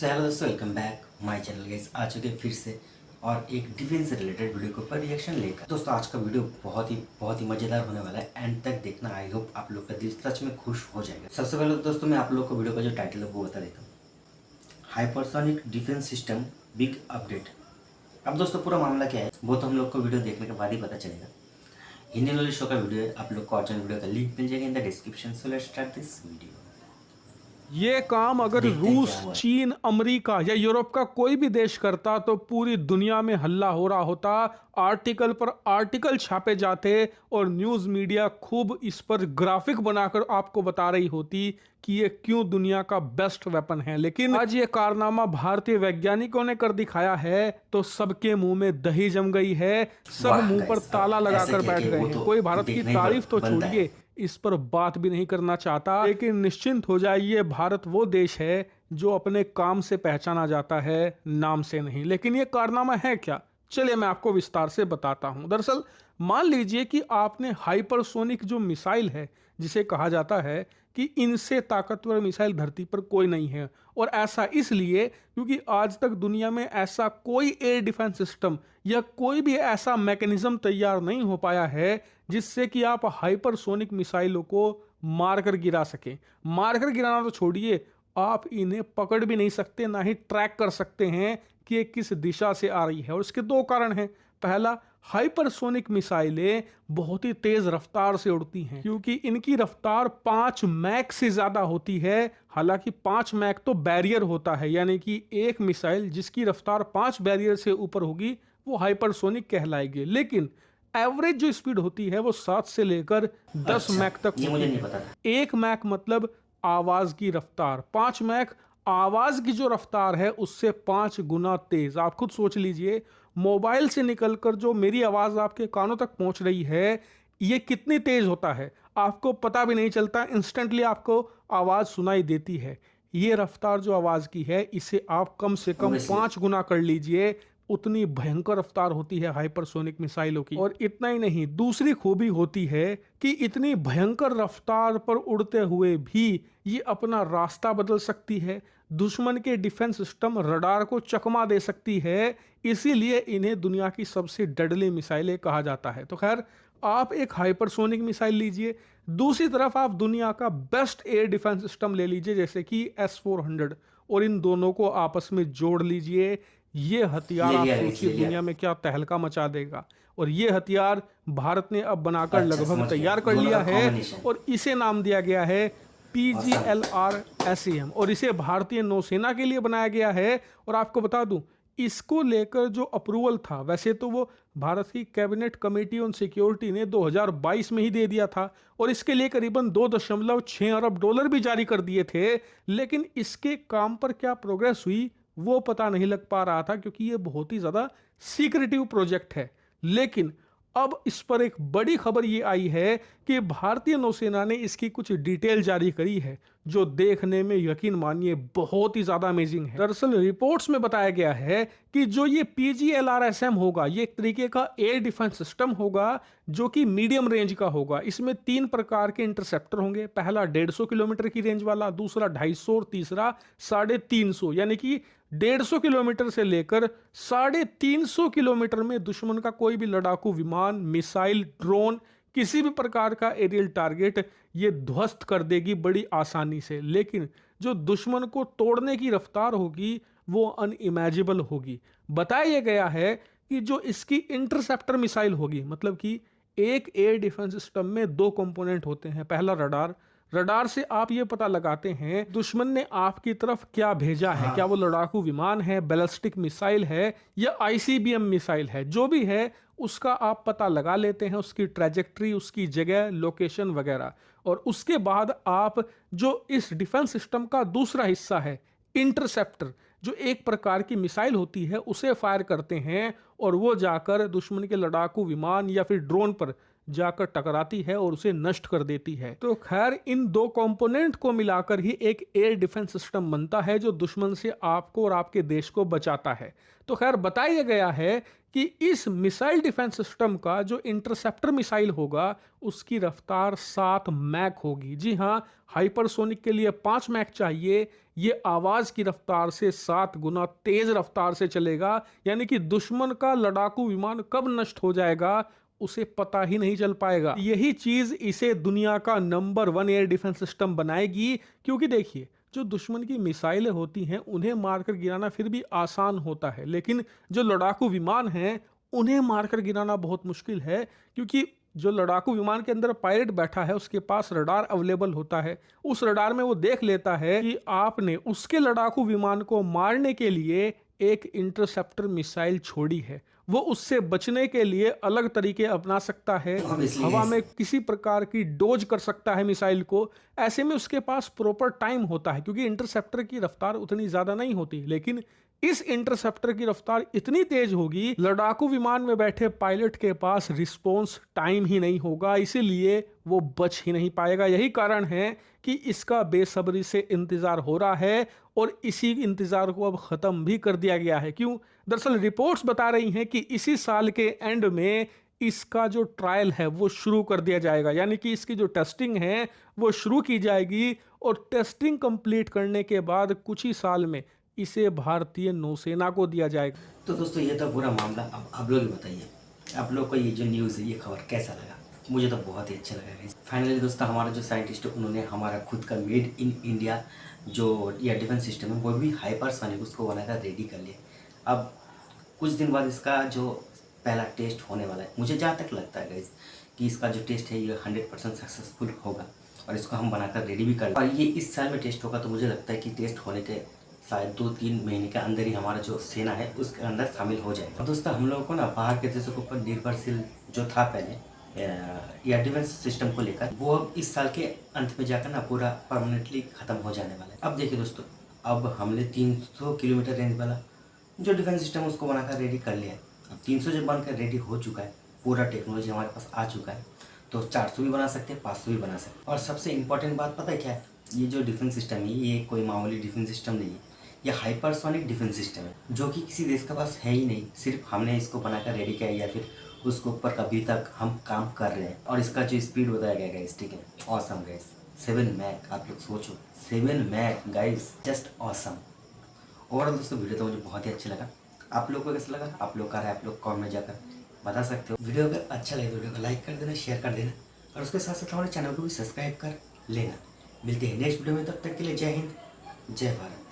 Hello दोस्तों, welcome back my channel guys. आ चुके फिर से और एक डिफेंस से रिलेटेड वीडियो के ऊपर रिएक्शन लेकर। दोस्तों आज का वीडियो बहुत ही मज़ेदार होने वाला है। एंड तक देखना। आई होप आप लोग का दिल सच में खुश हो जाएगा। सबसे पहले तो दोस्तों मैं आप लोग को वीडियो का जो टाइटल है वो बता देता हूँ। Hypersonic defence system big update. अब दोस्तों पूरा मामला क्या है वो तो हम लोग को वीडियो देखने के बाद ही पता चलेगा। हिंदी नॉलेज शो का वीडियो है, आप लोग को ओरिजिनल वीडियो का लिंक मिल जाएगा in the description. So let's start this video. ये काम अगर देखते हैं क्या रूस, हुआ है। चीन, अमेरिका या यूरोप का कोई भी देश करता तो पूरी दुनिया में हल्ला हो रहा होता, आर्टिकल पर आर्टिकल छापे जाते और न्यूज मीडिया खूब इस पर ग्राफिक बनाकर आपको बता रही होती कि ये क्यों दुनिया का बेस्ट वेपन है। लेकिन आज ये कारनामा भारतीय वैज्ञानिकों ने कर दिखाया है तो सबके मुंह में दही जम गई है, सब वाह मुंह पर गाइस, अब ताला ऐसे लगाकर कह बैठ के गए वो हैं। तो कोई भारत की देखना ही तारीफ तो बनता है। छोड़िए, इस पर बात भी नहीं करना चाहता। लेकिन निश्चिंत हो जाइए, भारत वो देश है जो अपने काम से पहचाना जाता है, नाम से नहीं। लेकिन ये कारनामा है क्या, चलिए मैं आपको विस्तार से बताता हूं। दरअसल मान लीजिए कि आपने हाइपरसोनिक जो मिसाइल है, जिसे कहा जाता है कि इनसे ताकतवर मिसाइल धरती पर कोई नहीं है, और ऐसा इसलिए क्योंकि आज तक दुनिया में ऐसा कोई एयर डिफेंस सिस्टम या कोई भी ऐसा मैकेनिज्म तैयार नहीं हो पाया है जिससे कि आप हाइपरसोनिक मिसाइलों को मारकर गिरा सकें। मारकर गिराना तो छोड़िए, आप इन्हें पकड़ भी नहीं सकते, ना ही ट्रैक कर सकते हैं कि ये किस दिशा से आ रही है। और इसके दो कारण हैं। पहला, हाइपरसोनिक मिसाइलें बहुत ही तेज रफ्तार से उड़ती हैं, क्योंकि इनकी रफ्तार 5 मैक से ज्यादा होती है। हालांकि 5 मैक तो बैरियर होता है, यानी कि एक मिसाइल जिसकी रफ्तार 5 बैरियर से ऊपर होगी वो हाइपरसोनिक कहलाएगी। लेकिन एवरेज जो स्पीड होती है वो 7 से लेकर 10 अच्छा, मैक तक ये होती मुझे नहीं है। पता था। 1 मैक मतलब आवाज की रफ्तार, 5 मैक आवाज की जो रफ्तार है उससे 5 गुना तेज। आप खुद सोच लीजिए, मोबाइल से निकलकर जो मेरी आवाज आपके कानों तक पहुंच रही है, ये कितनी तेज होता है आपको पता भी नहीं चलता, इंस्टेंटली आपको आवाज सुनाई देती है। ये रफ्तार जो आवाज की है, इसे आप कम से कम ऑब्वियसली 5 गुना कर लीजिए, उतनी भयंकर रफ्तार होती है हाइपरसोनिक मिसाइलों की। और इतना ही नहीं, दूसरी खूबी होती है कि इतनी भयंकर रफ्तार पर उड़ते हुए भी ये अपना रास्ता बदल सकती है, दुश्मन के डिफेंस सिस्टम रडार को चकमा दे सकती है। इसीलिए इन्हें दुनिया की सबसे डेडली मिसाइलें कहा जाता है। तो खैर, आप एक हाइपरसोनिक मिसाइल लीजिए, दूसरी तरफ आप दुनिया का बेस्ट एयर डिफेंस सिस्टम ले लीजिए जैसे कि S-400, और इन दोनों को आपस में जोड़ लीजिए। ये हथियार ले आप लिया गाइस, सोचिए ले लिया। दुनिया में क्या तहलका मचा देगा। और ये हथियार भारत ने अब बनाकर अच्छा, लगभग समझ गया तैयार कर दोनों लिया का है, कॉम्बिनेशन। और इसे नाम दिया गया है ऑसम। PGLR-SAM, और इसे भारतीय नौसेना के लिए बनाया गया है। और आपको बता दूं, इसको लेकर जो अप्रूवल था, वैसे तो वो भारत की कैबिनेट कमेटी ऑन सिक्योरिटी ने 2022 में ही दे दिया था, और इसके लिए करीबन 2.6 अरब डॉलर भी जारी कर दिए थे। लेकिन इसके काम पर क्या प्रोग्रेस हुई वो पता नहीं लग पा रहा था, क्योंकि ये बहुत ही ज्यादा सीक्रेटिव प्रोजेक्ट है। लेकिन अब इस पर एक बड़ी खबर ये आई है कि भारतीय नौसेना ने इसकी कुछ डिटेल जारी करी है, जो देखने में यकीन मानिए बहुत ही ज्यादा अमेजिंग है। दरअसल रिपोर्ट्स में बताया गया है कि जो ये PGLR-SM होगा, ये एक तरीके का एयर डिफेंस सिस्टम होगा जो कि मीडियम रेंज का होगा। इसमें 3 प्रकार के इंटरसेप्टर होंगे। पहला 150 किलोमीटर की रेंज वाला, दूसरा 250 और तीसरा 350, यानी कि 150 किलोमीटर से लेकर 350 किलोमीटर में दुश्मन का कोई भी लड़ाकू विमान, मिसाइल, ड्रोन, किसी भी प्रकार का एरियल टारगेट ये ध्वस्त कर देगी बड़ी आसानी से। लेकिन जो दुश्मन को तोड़ने की रफ्तार होगी वो अनइमेजिबल होगी। बताया गया है कि जो इसकी इंटरसेप्टर मिसाइल होगी, मतलब कि एक एयर डिफेंस सिस्टम में 2 कंपोनेंट होते हैं। पहला रडार, रडार से आप ये पता लगाते हैं दुश्मन ने आपकी तरफ क्या भेजा है, क्या हाँ, वो लड़ाकू विमान है, बैलिस्टिक मिसाइल है या ICBM मिसाइल है। जो भी है उसका आप पता लगा लेते हैं, उसकी ट्रैजेक्टरी, उसकी जगह, लोकेशन वगैरह। और उसके बाद आप जो इस डिफेंस सिस्टम का दूसरा हिस्सा है, इंटरसेप्टर, जो एक प्रकार की मिसाइल होती है, उसे फायर करते हैं, और वो जाकर दुश्मन के लड़ाकू विमान या फिर ड्रोन पर जाकर टकराती है और उसे नष्ट कर देती है। तो खैर इन दो कंपोनेंट को मिलाकर ही एक एयर डिफेंस सिस्टम बनता है जो दुश्मन से आपको और आपके देश को बचाता है। तो खैर बताया गया है कि इस मिसाइल डिफेंस सिस्टम का जो इंटरसेप्टर मिसाइल होगा उसकी रफ्तार 7 मैक होगी। जी हाँ, हाइपरसोनिक के लिए 5 मैक चाहिए, ये आवाज की रफ्तार से 7 गुना तेज रफ्तार से चलेगा, यानी कि दुश्मन का लड़ाकू विमान कब नष्ट हो जाएगा उसे पता ही नहीं चल पाएगा। यही चीज इसे दुनिया का नंबर 1 एयर डिफेंस सिस्टम बनाएगी, क्योंकि देखिए जो दुश्मन की मिसाइलें होती हैं उन्हें मारकर गिराना फिर भी आसान होता है, लेकिन जो लड़ाकू विमान हैं उन्हें मारकर गिराना बहुत मुश्किल है, क्योंकि जो लड़ाकू विमान के अंदर पायलट बैठा है उसके पास रडार अवेलेबल होता है। उस रडार में वो देख लेता है कि आपने उसके लड़ाकू विमान को मारने के लिए एक इंटरसेप्टर मिसाइल छोड़ी है। वो उससे बचने के लिए अलग तरीके अपना सकता है, Obviously, हवा yes. में किसी प्रकार की डोज कर सकता है मिसाइल को। ऐसे में उसके पास प्रॉपर टाइम होता है, क्योंकि इंटरसेप्टर की रफ्तार उतनी ज्यादा नहीं होती, लेकिन इस इंटरसेप्टर की रफ्तार इतनी तेज होगी लड़ाकू विमान में बैठे पायलट के पास रिस्पॉन्स टाइम ही नहीं होगा, इसीलिए वो बच ही नहीं पाएगा। यही कारण है कि इसका बेसब्री से इंतजार हो रहा है और इसी इंतजार को अब खत्म भी कर दिया गया है। क्यों? दरअसल रिपोर्ट्स बता रही हैं कि इसी साल के एंड में इसका जो ट्रायल है वो शुरू कर दिया जाएगा, यानी कि इसकी जो टेस्टिंग है वो शुरू की जाएगी और टेस्टिंग कंप्लीट करने के बाद कुछ ही साल में इसे भारतीय नौसेना को दिया जाएगा। तो दोस्तों ये तो पूरा मामला, अब आप लोग ही बताइए आप लोग को ये जो न्यूज़ है ये खबर कैसा लगा। मुझे तो बहुत ही अच्छा लगा। फाइनली दोस्तों हमारा जो साइंटिस्ट है उन्होंने हमारा खुद का मेड इन इंडिया जो एयर डिफेंस सिस्टम है वो भी हाइपरसोनिक उसको बनाकर रेडी कर लिया। अब कुछ दिन बाद इसका जो पहला टेस्ट होने वाला है, मुझे जहाँ तक लगता है गाइस कि इसका जो टेस्ट है ये 100% सक्सेसफुल होगा और इसको हम बनाकर रेडी भी कर, और ये इस साल में टेस्ट होगा। तो मुझे लगता है कि टेस्ट होने के शायद 2-3 महीने के अंदर ही हमारा जो सेना है उसके अंदर शामिल हो जाएगा। दोस्तों हम लोगों को ना बाहर के देशों के ऊपर निर्भरशील जो था पहले एयर डिफेंस सिस्टम को लेकर, वो अब इस साल के अंत में जाकर ना पूरा परमानेंटली खत्म हो जाने वाला है। अब देखिए दोस्तों, अब हमने 300 किलोमीटर रेंज वाला जो डिफेंस सिस्टम उसको बनाकर रेडी कर लिया है। अब 300 जब बनकर रेडी हो चुका है, पूरा टेक्नोलॉजी हमारे पास आ चुका है, तो 400 भी बना सकते हैं, 500 भी बना सकते हैं। और सबसे इम्पोर्टेंट बात पता है क्या है? ये जो डिफेंस सिस्टम है ये कोई मामूली डिफेंस सिस्टम नहीं है, ये हाइपरसोनिक डिफेंस सिस्टम है जो कि किसी देश के पास है ही नहीं। सिर्फ हमने इसको बनाकर रेडी किया या फिर उसके ऊपर अभी तक हम काम कर रहे हैं। और इसका जो स्पीड बताया गया गाइस, ठीक है, ऑसम गाइस, 7 मैक। आप लोग सोचो 7 मैक गाइस, जस्ट ऑसम। ओवरऑल दोस्तों वीडियो तो मुझे बहुत ही अच्छा लगा। आप लोग को कैसा लगा आप लोग का राय आप लोग कमेंट में जाकर बता सकते हो। वीडियो अगर अच्छा लगे तो वीडियो को लाइक कर देना, शेयर कर देना और उसके साथ साथ हमारे चैनल को भी सब्सक्राइब कर लेना। मिलते हैं नेक्स्ट वीडियो में, तब तक के लिए जय हिंद, जय भारत।